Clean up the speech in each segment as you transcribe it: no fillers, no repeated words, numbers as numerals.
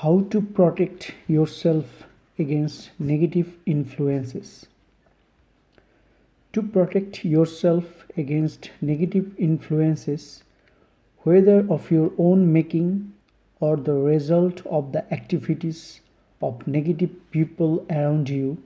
How to protect yourself against negative influences. To protect yourself against negative influences, whether of your own making or the result of the activities of negative people around you,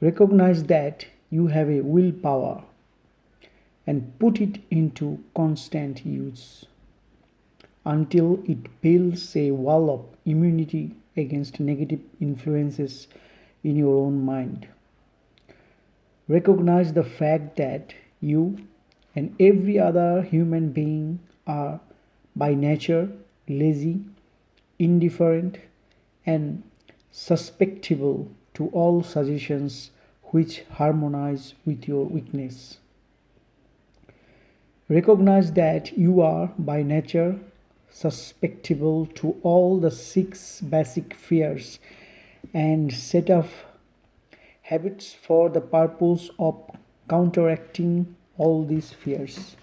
recognize that you have a willpower and put it into constant use until it builds a wall of immunity against negative influences in your own mind. Recognize the fact that you and every other human being are by nature lazy, indifferent, and susceptible to all suggestions which harmonize with your weakness. Recognize that you are by nature susceptible to all the six basic fears and set of habits for the purpose of counteracting all these fears.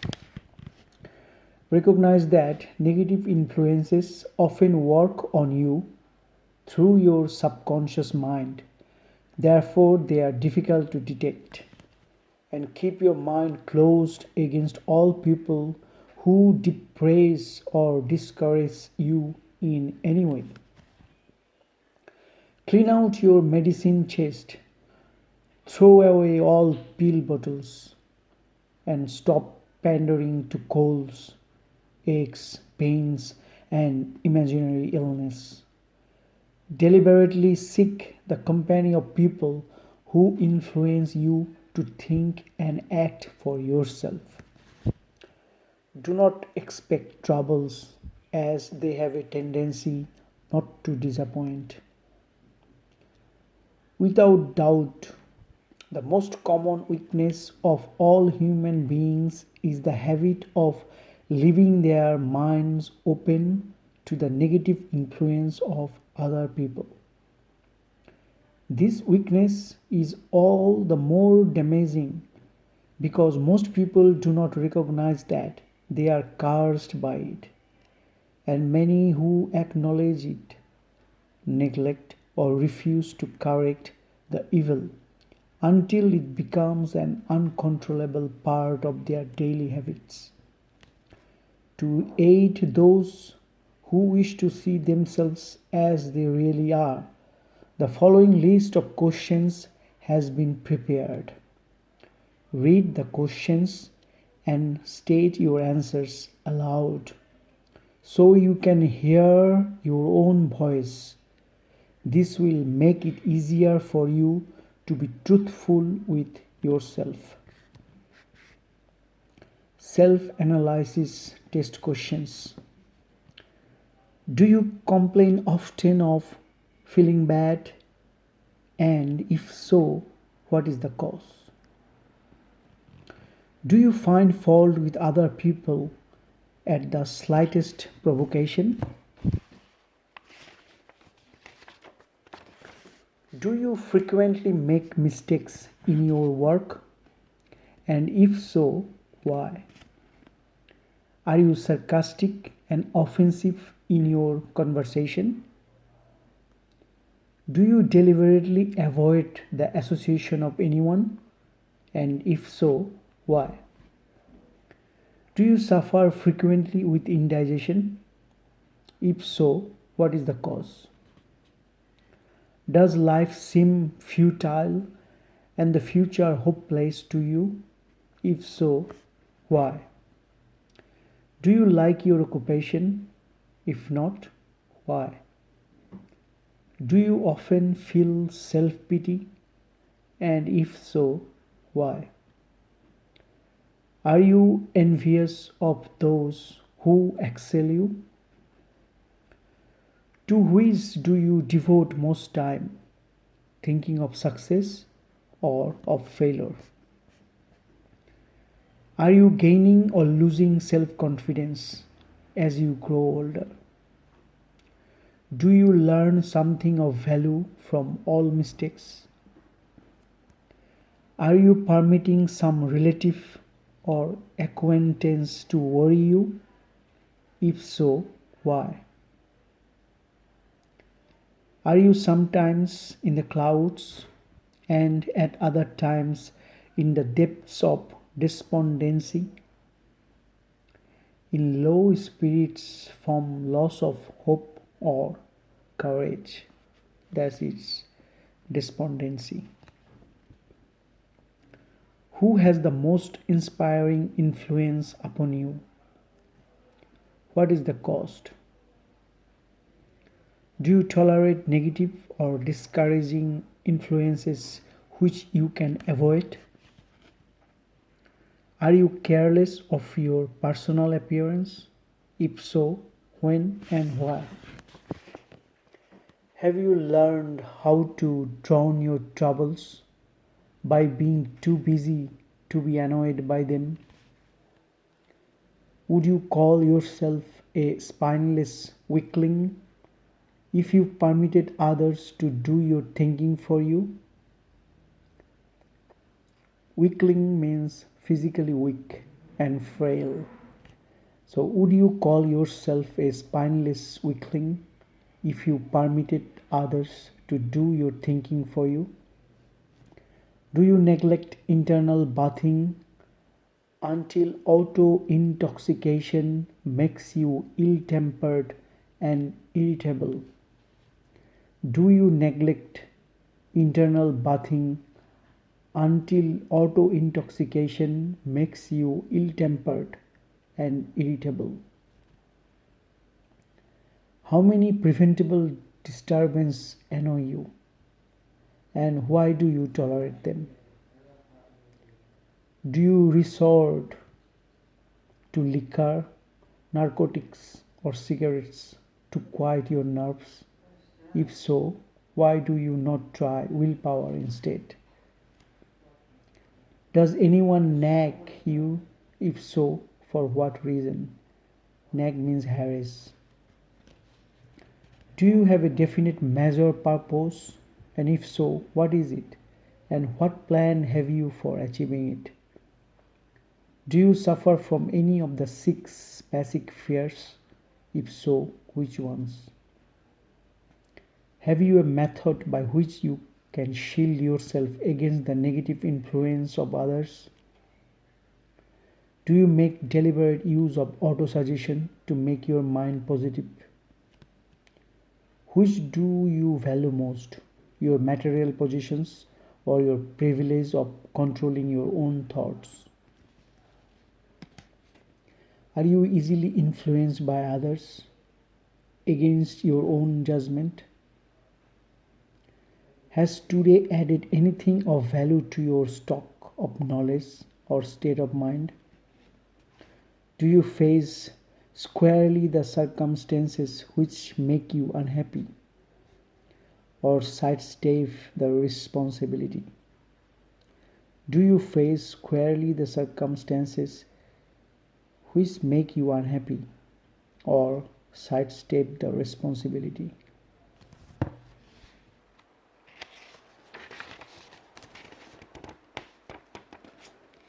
Recognize that negative influences often work on you through your subconscious mind. Therefore, they are difficult to detect. And keep your mind closed against all people who depraise or discourage you in any way. Clean out your medicine chest, throw away all pill bottles, and stop pandering to colds, aches, pains, and imaginary illness. Deliberately seek the company of people who influence you to think and act for yourself. Do not expect troubles, as they have a tendency not to disappoint. Without doubt, the most common weakness of all human beings is the habit of leaving their minds open to the negative influence of other people. This weakness is all the more damaging because most people do not recognize that they are cursed by it, and many who acknowledge it neglect or refuse to correct the evil until it becomes an uncontrollable part of their daily habits. To aid those who wish to see themselves as they really are, the following list of questions has been prepared. Read the questions and state your answers aloud so you can hear your own voice. This will make it easier for you to be truthful with yourself. Self-analysis test questions. Do you complain often of feeling bad? And if so, what is the cause? Do you find fault with other people at the slightest provocation? Do you frequently make mistakes in your work? And if so, why? Are you sarcastic and offensive in your conversation? Do you deliberately avoid the association of anyone? And if so, why? Do you suffer frequently with indigestion? If so, what is the cause? Does life seem futile and the future hopeless to you? If so, why? Do you like your occupation? If not, why? Do you often feel self-pity? And if so, why? Are you envious of those who excel you? To which do you devote most time? Thinking of success or of failure? Are you gaining or losing self-confidence as you grow older? Do you learn something of value from all mistakes? Are you permitting some relative or acquaintance to worry you? If so, why? Are you sometimes in the clouds and at other times in the depths of despondency, in low spirits from loss of hope or courage? That is despondency. Who has the most inspiring influence upon you? What is the cost? Do you tolerate negative or discouraging influences which you can avoid? Are you careless of your personal appearance? If so, when and why? Have you learned how to drown your troubles by being too busy to be annoyed by them? Would you call yourself a spineless weakling if you permitted others to do your thinking for you? Weakling means physically weak and frail. So, would you call yourself a spineless weakling if you permitted others to do your thinking for you? Do you neglect internal bathing until auto intoxication makes you ill tempered and irritable? Do you neglect internal bathing until auto intoxication makes you ill tempered and irritable? How many preventable disturbances annoy you, and why do you tolerate them? Do you resort to liquor, narcotics, or cigarettes to quiet your nerves? If so, why do you not try willpower instead? Does anyone nag you? If so, for what reason? Nag means harass. Do you have a definite major purpose? And if so, what is it? And what plan have you for achieving it? Do you suffer from any of the six basic fears? If so, which ones? Have you a method by which you can shield yourself against the negative influence of others? Do you make deliberate use of autosuggestion to make your mind positive? Which do you value most, your material possessions or your privilege of controlling your own thoughts? Are you easily influenced by others against your own judgment? Has today added anything of value to your stock of knowledge or state of mind? Do you face squarely the circumstances which make you unhappy or sidestep the responsibility? Do you face squarely the circumstances which make you unhappy or sidestep the responsibility?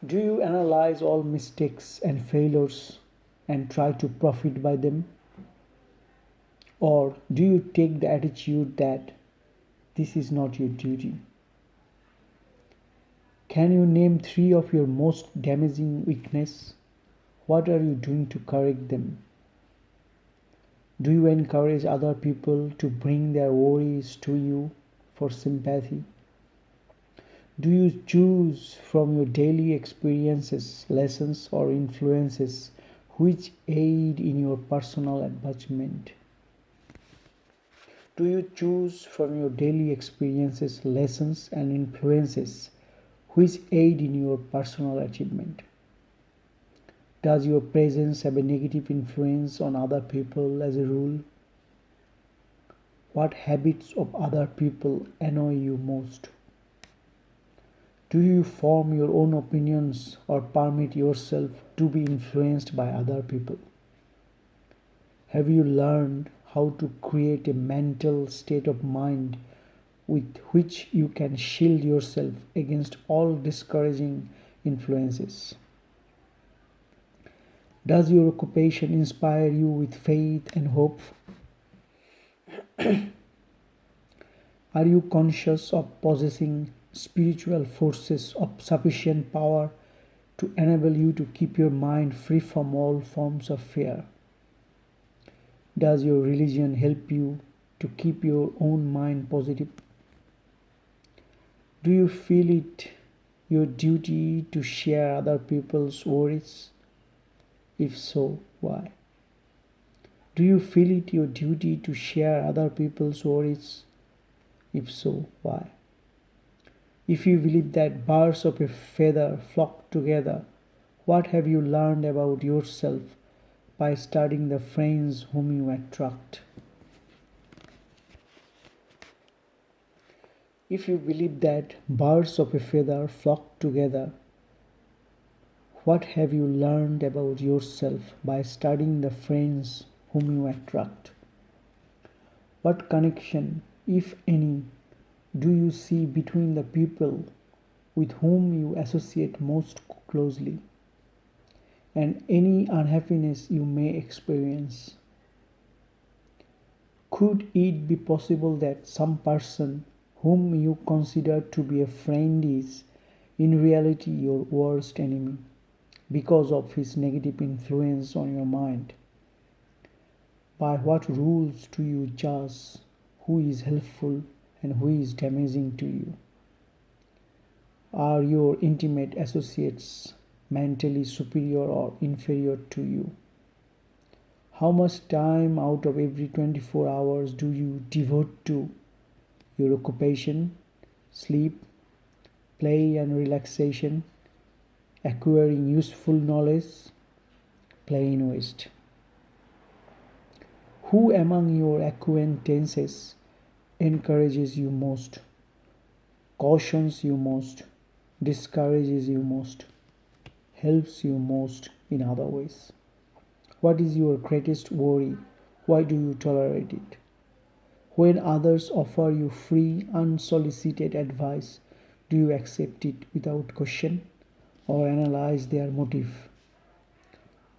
Do you analyze all mistakes and failures and try to profit by them? Or do you take the attitude that this is not your duty? Can you name three of your most damaging weaknesses? What are you doing to correct them? Do you encourage other people to bring their worries to you for sympathy? Do you choose from your daily experiences, lessons, or influences which aid in your personal advancement? Do you choose from your daily experiences, lessons, and influences which aid in your personal achievement? Does your presence have a negative influence on other people as a rule? What habits of other people annoy you most? Do you form your own opinions or permit yourself to be influenced by other people? Have you learned how to create a mental state of mind with which you can shield yourself against all discouraging influences? Does your occupation inspire you with faith and hope? Are you conscious of possessing spiritual forces of sufficient power to enable you to keep your mind free from all forms of fear? Does your religion help you to keep your own mind positive? Do you feel it your duty to share other people's worries? If so, why? Do you feel it your duty to share other people's worries? If so, why? If you believe that birds of a feather flock together, what have you learned about yourself by studying the friends whom you attract? If you believe that birds of a feather flock together, what have you learned about yourself by studying the friends whom you attract? What connection, if any, do you see between the people with whom you associate most closely and any unhappiness you may experience? Could it be possible that some person whom you consider to be a friend is in reality your worst enemy because of his negative influence on your mind? By what rules do you judge who is helpful and who is damaging to you? Are your intimate associates mentally superior or inferior to you? How much time out of every 24 hours do you devote to your occupation, sleep, play and relaxation, acquiring useful knowledge? Plain waste. Who among your acquaintances encourages you most, cautions you most, discourages you most, helps you most in other ways? What is your greatest worry? Why do you tolerate it? When others offer you free, unsolicited advice, do you accept it without question or analyze their motive?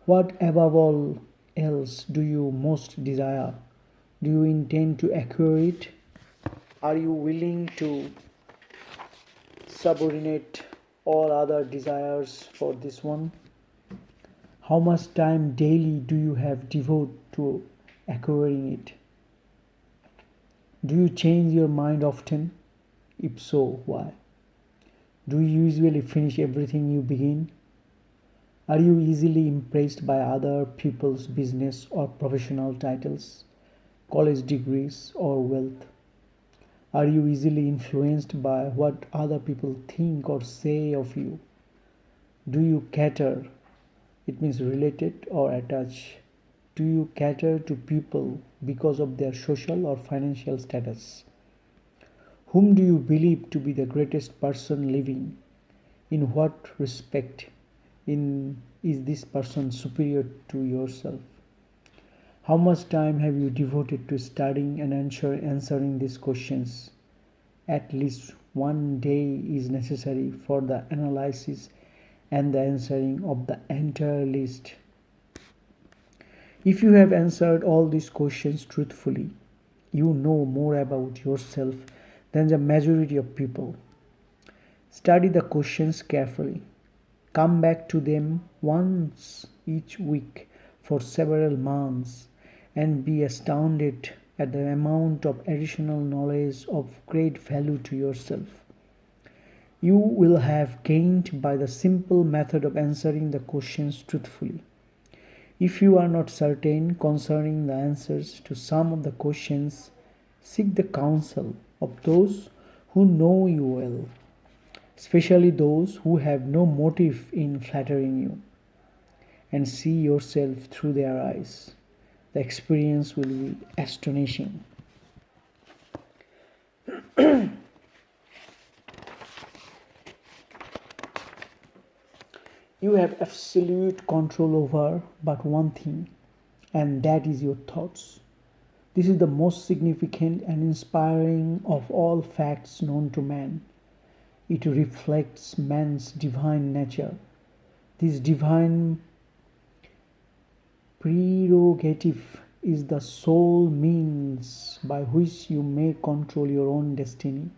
What above all else do you most desire? Do you intend to acquire it? Are you willing to subordinate all other desires for this one? How much time daily do you have devoted to acquiring it? Do you change your mind often? If so, why? Do you usually finish everything you begin? Are you easily impressed by other people's business or professional titles, college degrees, or wealth? Are you easily influenced by what other people think or say of you? Do you cater, it means related or attach? Do you cater to people because of their social or financial status? Whom do you believe to be the greatest person living? In what respect is this person superior to yourself? How much time have you devoted to studying and answering these questions? At least one day is necessary for the analysis and the answering of the entire list. If you have answered all these questions truthfully, you know more about yourself than the majority of people. Study the questions carefully. Come back to them once each week for several months and be astounded at the amount of additional knowledge of great value to yourself you will have gained by the simple method of answering the questions truthfully. If you are not certain concerning the answers to some of the questions, seek the counsel of those who know you well, especially those who have no motive in flattering you, and see yourself through their eyes. The experience will be astonishing. You have absolute control over but one thing, and that is your thoughts. This is the most significant and inspiring of all facts known to man. It reflects man's divine nature. This divine prerogative is the sole means by which you may control your own destiny.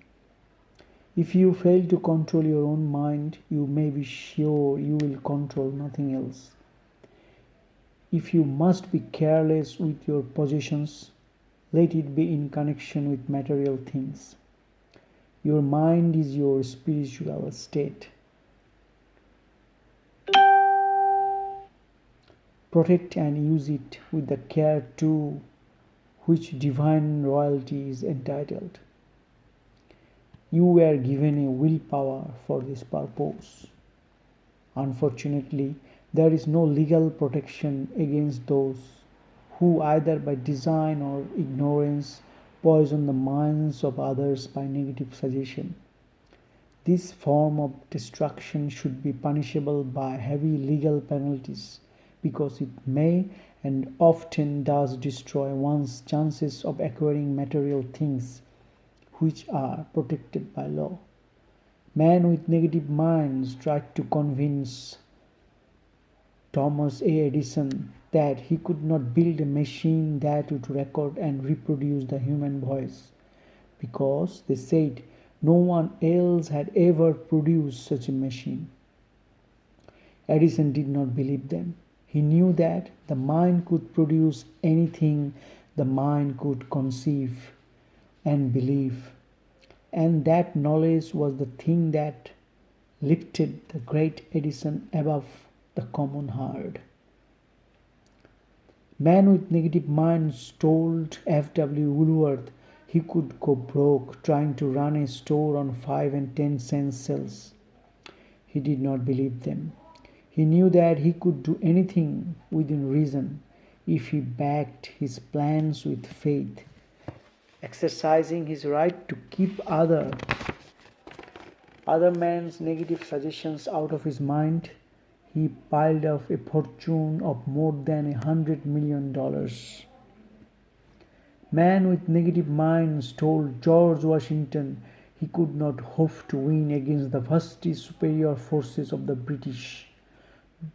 If you fail to control your own mind, you may be sure you will control nothing else. If you must be careless with your possessions, let it be in connection with material things. Your mind is your spiritual state. Protect and use it with the care to which divine royalty is entitled. You were given a willpower for this purpose. Unfortunately, there is no legal protection against those who, either by design or ignorance, poison the minds of others by negative suggestion. This form of destruction should be punishable by heavy legal penalties because it may and often does destroy one's chances of acquiring material things which are protected by law. Men with negative minds tried to convince Thomas A. Edison that he could not build a machine that would record and reproduce the human voice because they said no one else had ever produced such a machine. Edison did not believe them. He knew that the mind could produce anything the mind could conceive and believe, and that knowledge was the thing that lifted the great Edison above the common herd. Man with negative minds told F. W. Woolworth he could go broke trying to run a store on 5 and 10 cent sales. He did not believe them. He knew that he could do anything within reason if he backed his plans with faith. Exercising his right to keep other men's negative suggestions out of his mind, he piled up a fortune of more than $100 million. Man with negative minds told George Washington he could not hope to win against the vastly superior forces of the British,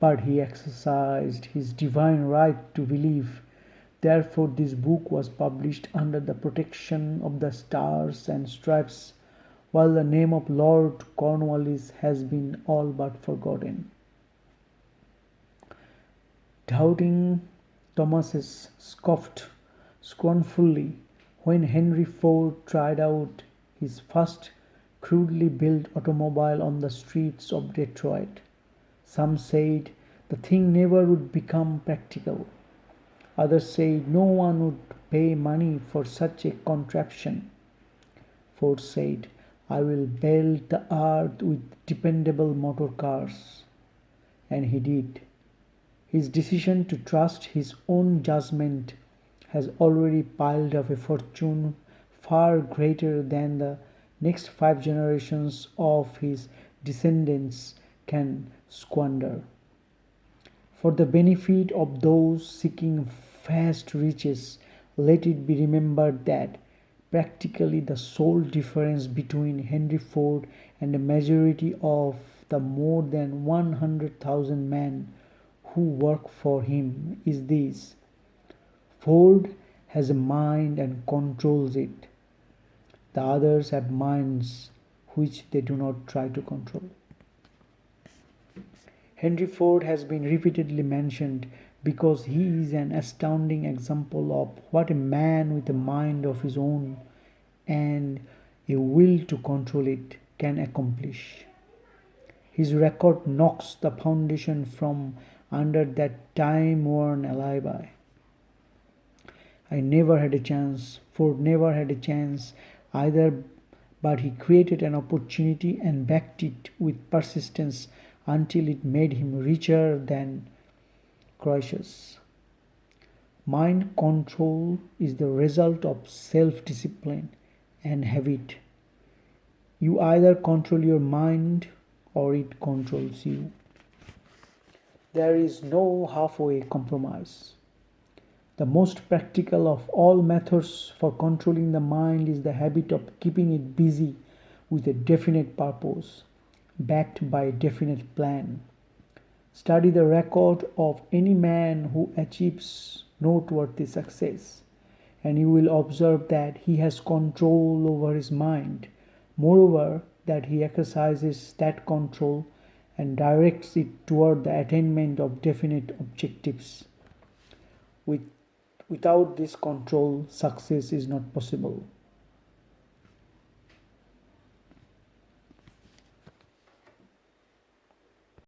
but he exercised his divine right to believe. Therefore, this book was published under the protection of the Stars and Stripes, while the name of Lord Cornwallis has been all but forgotten. Doubting Thomas scoffed scornfully when Henry Ford tried out his first crudely built automobile on the streets of Detroit. Some said the thing never would become practical. Others said no one would pay money for such a contraption. Ford said, I will build the earth with dependable motor cars. And he did. His decision to trust his own judgment has already piled up a fortune far greater than the next 5 generations of his descendants can squander. For the benefit of those seeking vast riches, let it be remembered that practically the sole difference between Henry Ford and a majority of the more than 100,000 men who work for him is this: Ford has a mind and controls it. The others have minds which they do not try to control. Henry Ford has been repeatedly mentioned because he is an astounding example of what a man with a mind of his own and a will to control it can accomplish. His record knocks the foundation from under that time-worn alibi. I never had a chance, Ford never had a chance either, but he created an opportunity and backed it with persistence until it made him richer than Croesus. Mind control is the result of self-discipline and habit. You either control your mind or it controls you. There is no halfway compromise. The most practical of all methods for controlling the mind is the habit of keeping it busy with a definite purpose, backed by a definite plan. Study the record of any man who achieves noteworthy success. And you will observe that he has control over his mind. Moreover, that he exercises that control and directs it toward the attainment of definite objectives. With, Without this control, success is not possible.